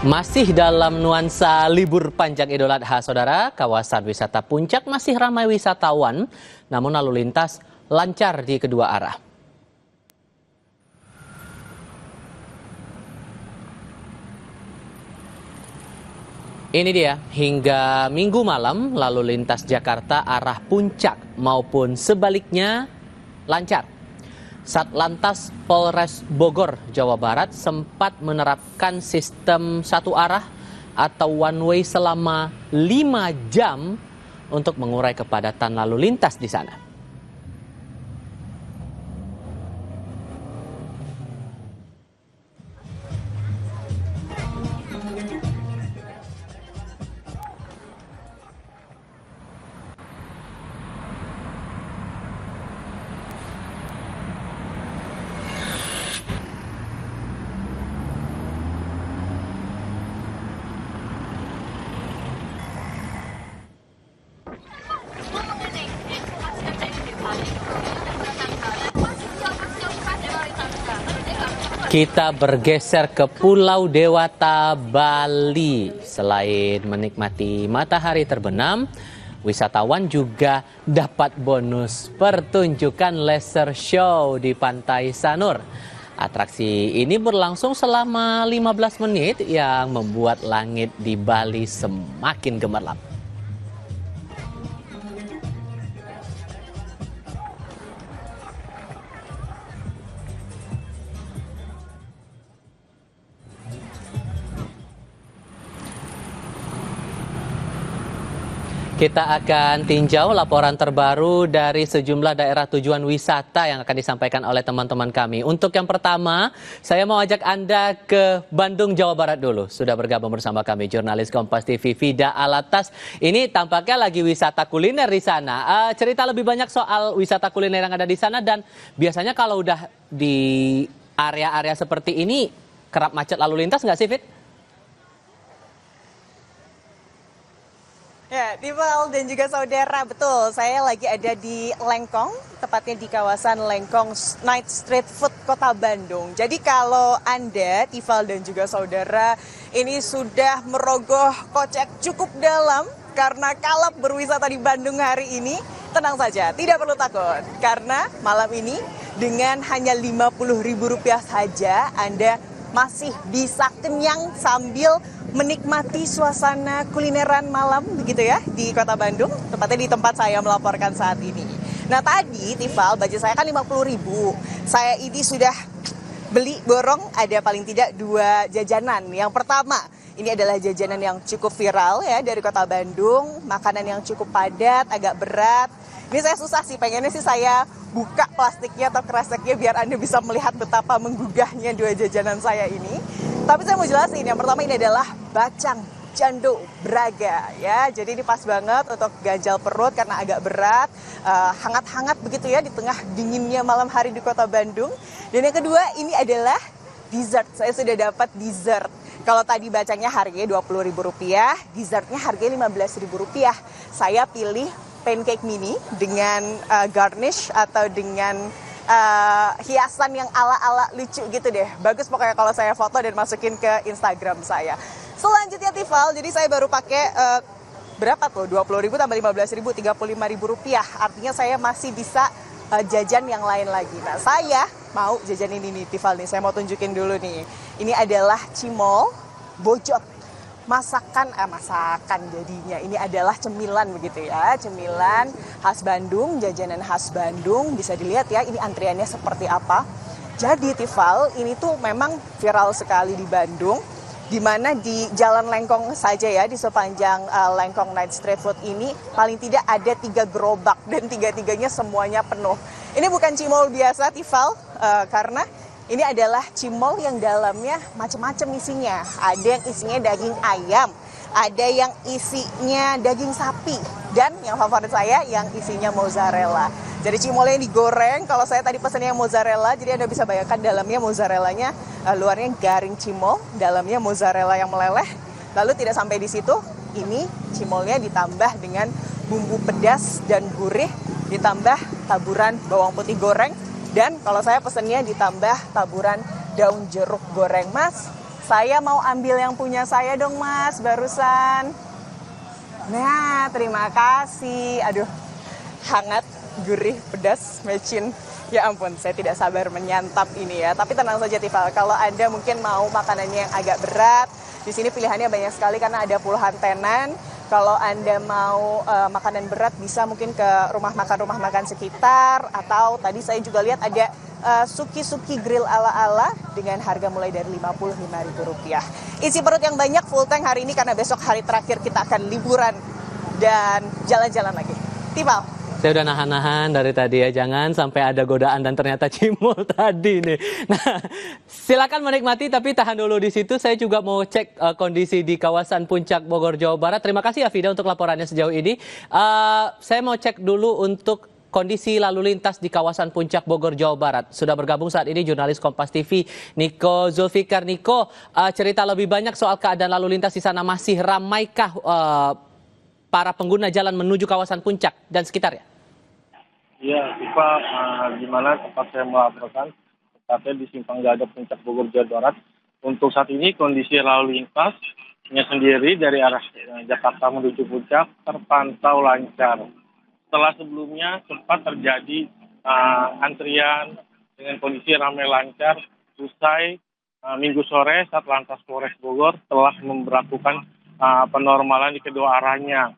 Masih dalam nuansa libur panjang Idul Adha, saudara, kawasan wisata Puncak masih ramai wisatawan, namun lalu lintas lancar di kedua arah. Ini dia, hingga Minggu malam lalu lintas Jakarta arah Puncak maupun sebaliknya lancar. Satlantas Polres Bogor, Jawa Barat sempat menerapkan sistem satu arah atau one way selama 5 jam untuk mengurai kepadatan lalu lintas di sana. Kita bergeser ke Pulau Dewata, Bali. Selain menikmati matahari terbenam, wisatawan juga dapat bonus pertunjukan laser show di Pantai Sanur. Atraksi ini berlangsung selama 15 menit yang membuat langit di Bali semakin gemerlap. Kita akan tinjau laporan terbaru dari sejumlah daerah tujuan wisata yang akan disampaikan oleh teman-teman kami. Untuk yang pertama, saya mau ajak Anda ke Bandung, Jawa Barat dulu. Sudah bergabung bersama kami jurnalis Kompas TV Vida Alatas. Ini tampaknya lagi wisata kuliner di sana. Cerita lebih banyak soal wisata kuliner yang ada di sana, dan biasanya kalau udah di area-area seperti ini kerap macet lalu lintas nggak sih, Fit? Ya, Dival dan juga saudara, betul. Saya lagi ada di Lengkong, tepatnya di kawasan Lengkong Night Street Food Kota Bandung. Jadi kalau Anda, Dival dan juga saudara, ini sudah merogoh kocek cukup dalam karena kalap berwisata di Bandung hari ini, tenang saja, tidak perlu takut. Karena malam ini dengan hanya Rp50.000 saja, Anda masih bisa kenyang sambil menikmati suasana kulineran malam begitu ya di Kota Bandung, tepatnya di tempat saya melaporkan saat ini. Nah tadi Tival, budget saya kan 50.000. Saya ini sudah beli borong ada paling tidak 2 jajanan. Yang pertama, ini adalah jajanan yang cukup viral ya dari Kota Bandung, makanan yang cukup padat, agak berat. Ini saya susah sih, pengennya sih saya buka plastiknya atau kreseknya biar Anda bisa melihat betapa menggugahnya 2 jajanan saya ini. Tapi saya mau jelasin, yang pertama ini adalah bacang jando braga ya. Jadi ini pas banget untuk ganjal perut karena agak berat, hangat-hangat begitu ya di tengah dinginnya malam hari di Kota Bandung. Dan yang kedua ini adalah dessert. Saya sudah dapat dessert. Kalau tadi bacangnya harganya Rp20.000, dessertnya harganya Rp15.000. Saya pilih pancake mini dengan garnish atau dengan hiasan yang ala-ala lucu gitu deh. Bagus pokoknya kalau saya foto dan masukin ke Instagram saya. Selanjutnya Tival, jadi saya baru pakai berapa tuh? 20.000 tambah 15.000, Rp35.000. Artinya saya masih bisa jajan yang lain lagi. Nah saya mau jajan ini nih Tival nih, saya mau tunjukin dulu nih. Ini adalah cimol bojot. Masakan jadinya. Ini adalah cemilan begitu ya. Cemilan khas Bandung, jajanan khas Bandung. Bisa dilihat ya ini antriannya seperti apa. Jadi Tival, ini tuh memang viral sekali di Bandung. Di mana di Jalan Lengkong saja ya, di sepanjang Lengkong Night Street Food ini paling tidak ada 3 gerobak dan 3-3-nya semuanya penuh. Ini bukan cimol biasa Tival, karena ini adalah cimol yang dalamnya macam-macam isinya. Ada yang isinya daging ayam, ada yang isinya daging sapi, dan yang favorit saya yang isinya mozzarella. Jadi cimolnya yang digoreng, kalau saya tadi pesannya mozzarella, jadi Anda bisa bayangkan dalamnya mozzarellanya, luarnya garing cimol, dalamnya mozzarella yang meleleh. Lalu tidak sampai di situ, ini cimolnya ditambah dengan bumbu pedas dan gurih, ditambah taburan bawang putih goreng, dan kalau saya pesannya ditambah taburan daun jeruk goreng. Mas, Saya mau ambil yang punya saya dong Mas, barusan. Nah, terima kasih. Aduh, hangat, gurih, pedas, mecin. Ya ampun, saya tidak sabar menyantap ini ya. Tapi tenang saja Tifal, kalau Anda mungkin mau makanannya yang agak berat, di sini pilihannya banyak sekali karena ada puluhan tenan. Kalau Anda mau makanan berat bisa mungkin ke rumah makan sekitar, atau tadi saya juga lihat ada suki-suki grill ala-ala dengan harga mulai dari Rp55.000. Isi perut yang banyak, full tank hari ini karena besok hari terakhir kita akan liburan dan jalan-jalan lagi. Tifal. Saya udah nahan-nahan dari tadi ya, jangan sampai ada godaan dan ternyata cimol tadi nih. Nah, silakan menikmati tapi tahan dulu di situ. Saya juga mau cek kondisi di kawasan Puncak Bogor, Jawa Barat. Terima kasih Afida untuk laporannya sejauh ini. Saya mau cek dulu untuk kondisi lalu lintas di kawasan Puncak Bogor, Jawa Barat. Sudah bergabung saat ini jurnalis Kompas TV Niko Zulfikar. Niko, cerita lebih banyak soal keadaan lalu lintas di sana, masih ramaikah para pengguna jalan menuju kawasan Puncak dan sekitarnya? Iya, Tifa, di mana tempat saya melaporkan, tepatnya di Simpang Gadok Puncak Bogor, Jawa Barat. Untuk saat ini kondisi lalu lintasnya sendiri dari arah Jakarta menuju Puncak terpantau lancar. Setelah sebelumnya sempat terjadi antrian dengan kondisi ramai lancar, usai Minggu sore Satlantas Polres Bogor telah memberlakukan penormalan di kedua arahnya.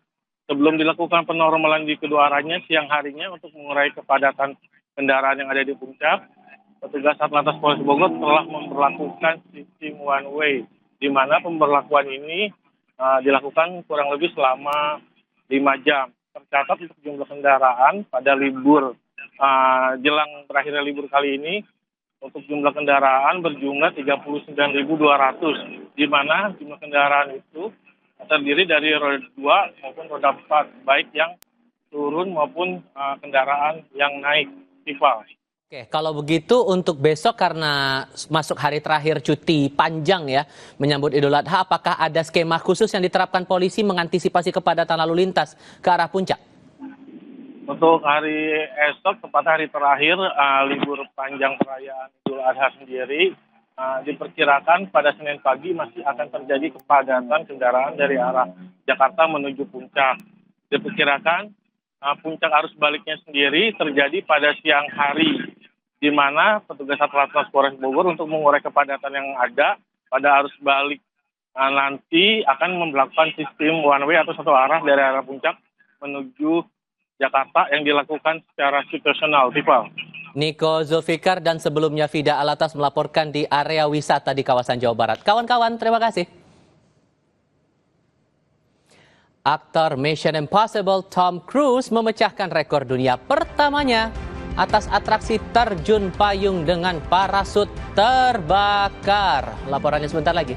Sebelum dilakukan penormalan di kedua arahnya, siang harinya untuk mengurai kepadatan kendaraan yang ada di Puncak, petugas Satlantas Polres Bogor telah memperlakukan sistem one way, di mana pemberlakuan ini dilakukan kurang lebih selama 5 jam. Tercatat untuk jumlah kendaraan pada libur jelang berakhirnya libur kali ini, untuk jumlah kendaraan berjumlah 39.200, di mana jumlah kendaraan itu terdiri dari roda 2 maupun roda 4, baik yang turun maupun kendaraan yang naik. Tifa. Oke, kalau begitu untuk besok karena masuk hari terakhir cuti panjang ya menyambut Idul Adha, apakah ada skema khusus yang diterapkan polisi mengantisipasi kepadatan lalu lintas ke arah Puncak? Untuk hari esok, tepat hari terakhir libur panjang perayaan Idul Adha sendiri, diperkirakan pada Senin pagi masih akan terjadi kepadatan kendaraan dari arah Jakarta menuju Puncak. Diperkirakan puncak arus baliknya sendiri terjadi pada siang hari, di mana petugas Satlantas Polres Bogor untuk mengurai kepadatan yang ada pada arus balik nanti akan memperlakukan sistem one way atau satu arah dari arah Puncak menuju Jakarta yang dilakukan secara situasional. Tiffal. Niko Zulfikar dan sebelumnya Fida Alatas melaporkan di area wisata di kawasan Jawa Barat. Kawan-kawan, terima kasih. Aktor Mission Impossible Tom Cruise memecahkan rekor dunia pertamanya atas atraksi terjun payung dengan parasut terbakar. Laporannya sebentar lagi.